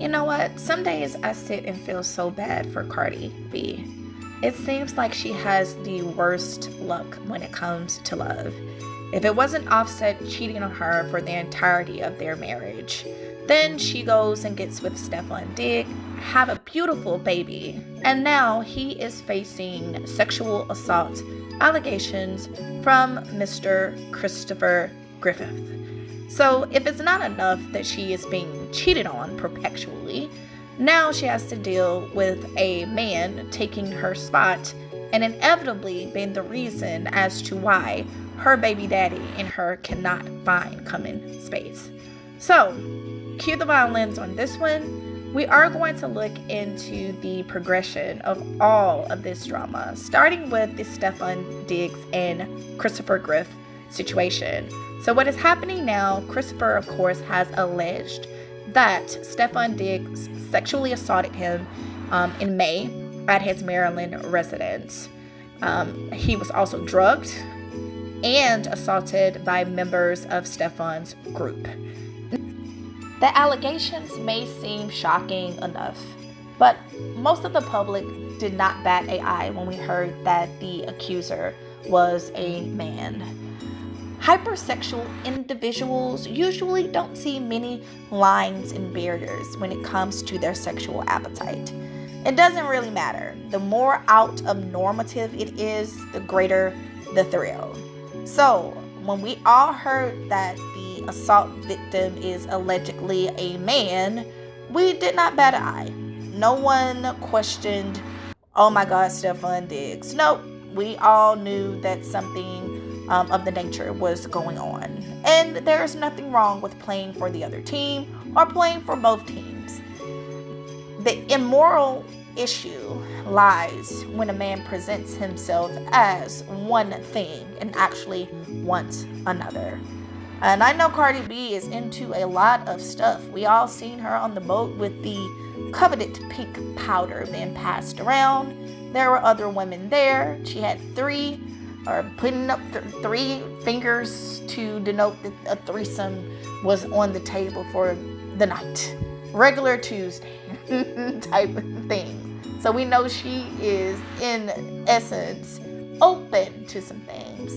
You know what? Some days I sit and feel so bad for Cardi B. It seems like she has the worst luck when it comes to love. If it wasn't Offset cheating on her for the entirety of their marriage, then she goes and gets with Stefon Digg, have a beautiful baby, and now he is facing sexual assault allegations from Mr. Christopher Griffith. So, if it's not enough that she is being cheated on perpetually, now she has to deal with a man taking her spot and inevitably being the reason as to why her baby daddy and her cannot find common space. So, cue the violins on this one. We are going to look into the progression of all of this drama, starting with the Stefon Diggs and Christopher Griffith situation. So what is happening now, Christopher, of course, has alleged that Stefon Diggs sexually assaulted him in May at his Maryland residence. He was also drugged and assaulted by members of Stefon's group. The allegations may seem shocking enough, but most of the public did not bat an eye when we heard that the accuser was a man. Hypersexual individuals usually don't see many lines and barriers when it comes to their sexual appetite. It doesn't really matter. The more out of normative it is, the greater the thrill. So, when we all heard that the assault victim is allegedly a man, we did not bat an eye. No one questioned, oh my God, Stefon Diggs. Nope, we all knew that something of the nature was going on. And there is nothing wrong with playing for the other team or playing for both teams. The immoral issue lies when a man presents himself as one thing and actually wants another. And I know Cardi B is into a lot of stuff. We all seen her on the boat with the coveted pink powder being passed around. There were other women there. She had putting up three fingers to denote that a threesome was on the table for the night. Regular Tuesday type of thing. So we know she is, in essence, open to some things.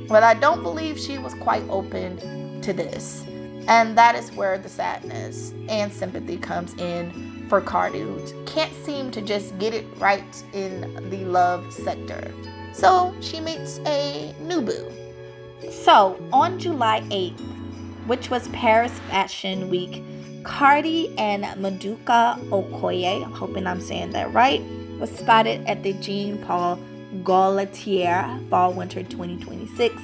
But I don't believe she was quite open to this. And that is where the sadness and sympathy comes in for Cardi, who can't seem to just get it right in the love sector. So she meets a new boo. So on July 8th, which was Paris Fashion Week, Cardi and Maduka Okoye, I'm hoping I'm saying that right, was spotted at the Jean Paul Gaultier Fall Winter 2026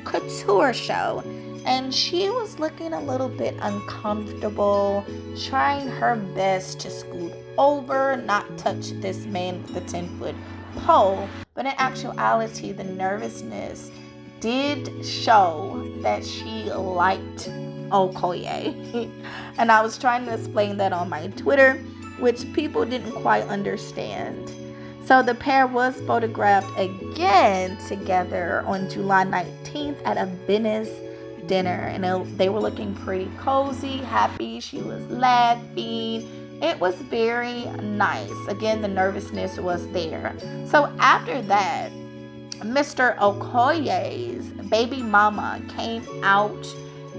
couture show. And she was looking a little bit uncomfortable, trying her best to scoot over, not touch this man with a 10-foot pole. But in actuality, the nervousness did show that she liked Okoye. And I was trying to explain that on my Twitter, which people didn't quite understand. So the pair was photographed again together on July 19th at a Venice dinner. And they were looking pretty cozy, happy. She was laughing. It was very nice. Again, the nervousness was there. So after that, Mr. Okoye's baby mama came out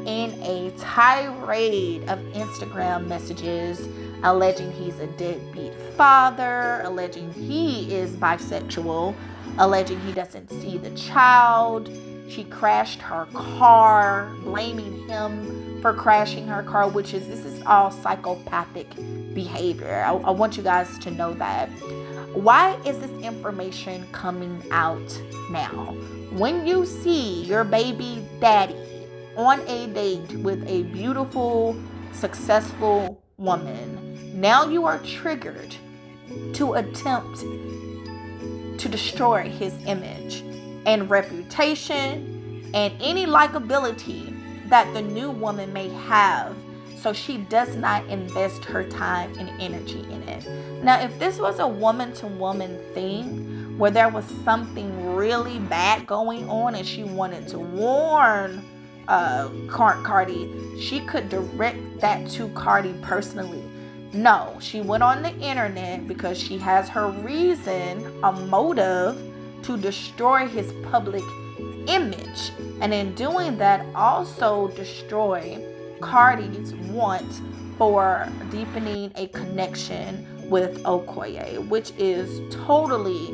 in a tirade of Instagram messages alleging he's a deadbeat father, alleging he is bisexual, alleging he doesn't see the child. She crashed her car, blaming him for crashing her car, this is all psychopathic behavior. I want you guys to know that. Why is this information coming out now? When you see your baby daddy on a date with a beautiful, successful woman, now you are triggered to attempt to destroy his image and reputation and any likability that the new woman may have, so she does not invest her time and energy in it. Now, if this was a woman-to-woman thing where there was something really bad going on and she wanted to warn Cardi, she could direct that to Cardi personally. No, she went on the internet because she has her reason, a motive to destroy his public image. And in doing that, also destroy Cardi's want for deepening a connection with Okoye, which is totally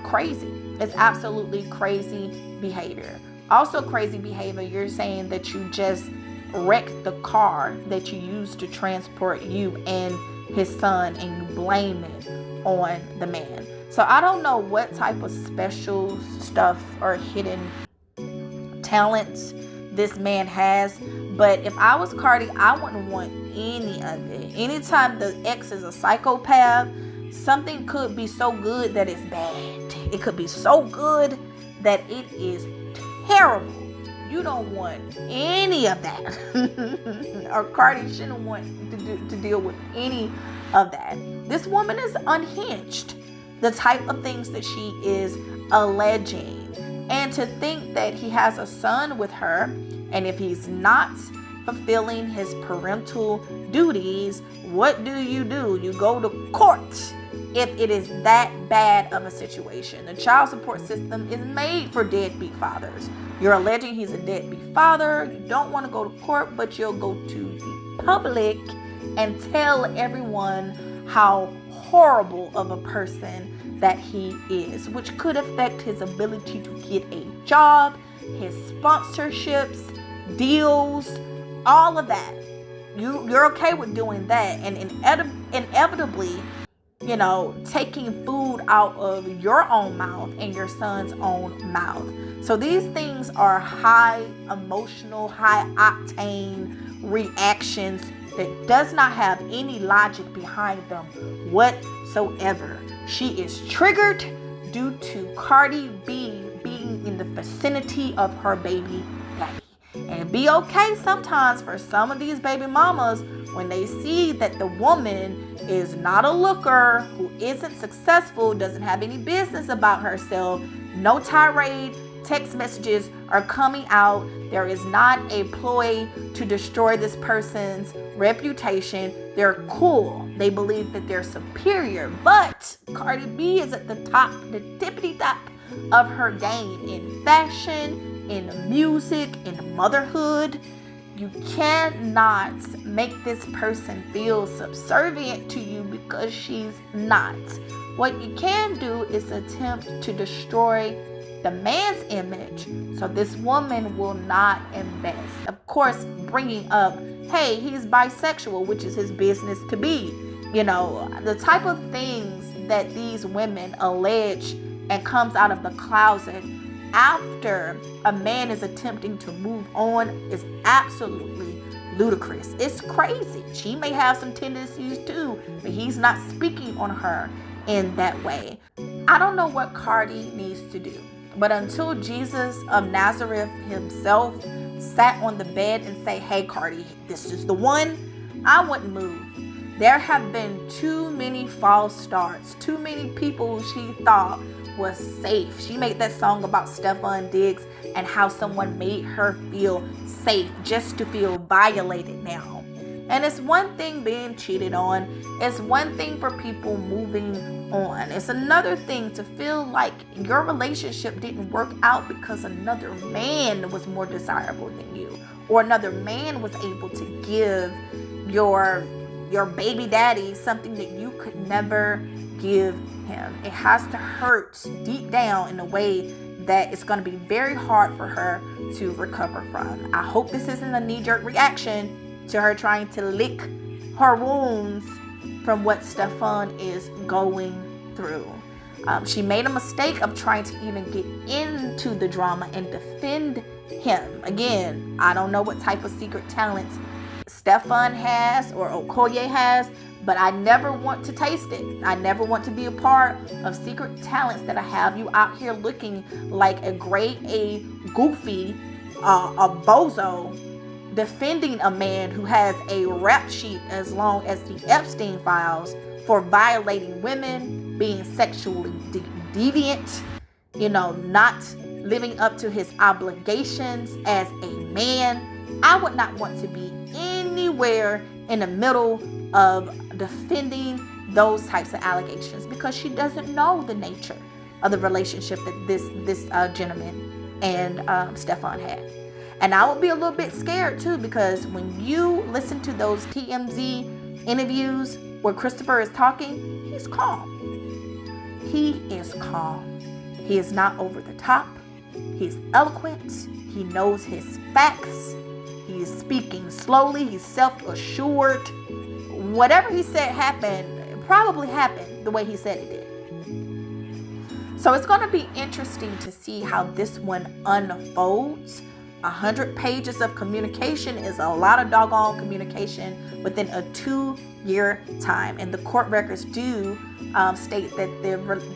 crazy. It's absolutely crazy behavior. Also crazy behavior, you're saying that you just wrecked the car that you used to transport you and his son, and you blame it on the man. So I don't know what type of special stuff or hidden talents this man has, but if I was Cardi, I wouldn't want any of it. Anytime the ex is a psychopath, something could be so good that it's bad. It could be so good that it is terrible. You don't want any of that. Or Cardi shouldn't want to deal with any of that. This woman is unhinged. The type of things that she is alleging. And to think that he has a son with her, and if he's not fulfilling his parental duties, what do? You go to court if it is that bad of a situation. The child support system is made for deadbeat fathers. You're alleging he's a deadbeat father. You don't want to go to court, but you'll go to the public and tell everyone how horrible of a person that he is, which could affect his ability to get a job, his sponsorships, deals, all of that. You're okay with doing that, and inevitably, taking food out of your own mouth and your son's own mouth. So these things are high emotional, high octane reactions that does not have any logic behind them whatsoever. She is triggered due to Cardi B being in the vicinity of her baby daddy. And it'd be okay sometimes for some of these baby mamas when they see that the woman is not a looker, who isn't successful, doesn't have any business about herself, no tirade text messages are coming out. There is not a ploy to destroy this person's reputation. They're cool. They believe that they're superior. But Cardi B is at the top, the tippity top of her game in fashion, in music, in motherhood. You cannot make this person feel subservient to you because she's not. What you can do is attempt to destroy the man's image so this woman will not invest. Of course, bringing up, hey, he's bisexual, which is his business to be. The type of things that these women allege and comes out of the closet after a man is attempting to move on is absolutely ludicrous. It's crazy. She may have some tendencies too, but he's not speaking on her in that way. I don't know what Cardi needs to do, but until Jesus of Nazareth himself sat on the bed and say, hey Cardi, this is the one, I wouldn't move. There have been too many false starts, too many people she thought was safe. She made that song about Stefon Diggs and how someone made her feel safe just to feel violated now. And it's one thing being cheated on. It's one thing for people moving on. It's another thing to feel like your relationship didn't work out because another man was more desirable than you, or another man was able to give your baby daddy something that you could never give him. It has to hurt deep down in a way that it's going to be very hard for her to recover from. I hope this isn't a knee-jerk reaction to her trying to lick her wounds from what Stefon is going through. She made a mistake of trying to even get into the drama and defend him. Again, I don't know what type of secret talents Stefon has or Okoye has, but I never want to taste it. I never want to be a part of secret talents that I have you out here looking like a grade A goofy, a bozo, defending a man who has a rap sheet as long as the Epstein files for violating women, being sexually deviant, not living up to his obligations as a man. I would not want to be in anywhere in the middle of defending those types of allegations, because she doesn't know the nature of the relationship that this gentleman and Stefon had. And I would be a little bit scared too, because when you listen to those TMZ interviews where Christopher is talking, he's calm. He is calm. He is not over the top. He's eloquent. He knows his facts. He is speaking slowly. He's self-assured. Whatever he said happened, probably happened the way he said it did. So it's going to be interesting to see how this one unfolds. 100 pages of communication is a lot of doggone communication within a 2-year time. And the court records do state that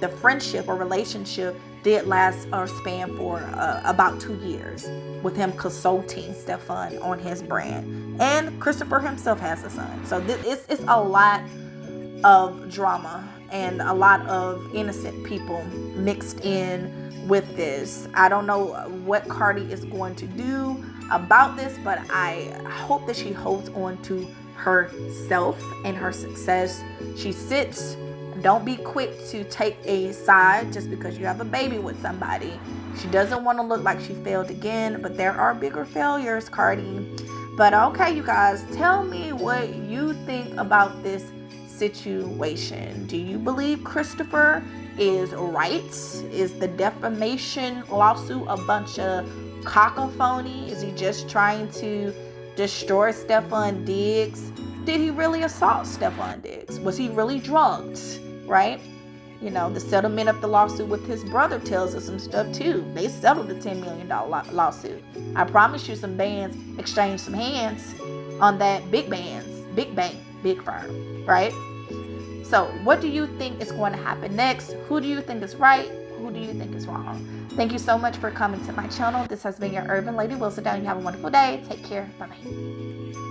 the friendship or relationship did last or span for about 2 years, with him consulting Stefon on his brand. And Christopher himself has a son. So it's a lot of drama and a lot of innocent people mixed in with this. I don't know what Cardi is going to do about this, but I hope that she holds on to herself and her success. She sits. Don't be quick to take a side just because you have a baby with somebody. She doesn't want to look like she failed again, but there are bigger failures, Cardi. But okay, you guys, tell me what you think about this situation. Do you believe Christopher is right? Is the defamation lawsuit a bunch of cacophony? Is he just trying to destroy Stefon Diggs? Did he really assault Stefon Diggs? Was he really drugged? Right? You know, the settlement of the lawsuit with his brother tells us some stuff too. They settled the $10 million lawsuit. I promise you some bands exchanged some hands on that big firm, right? So what do you think is going to happen next? Who do you think is right? Who do you think is wrong? Thank you so much for coming to my channel. This has been your Urban Lady Wilson. You have a wonderful day. Take care. Bye-bye.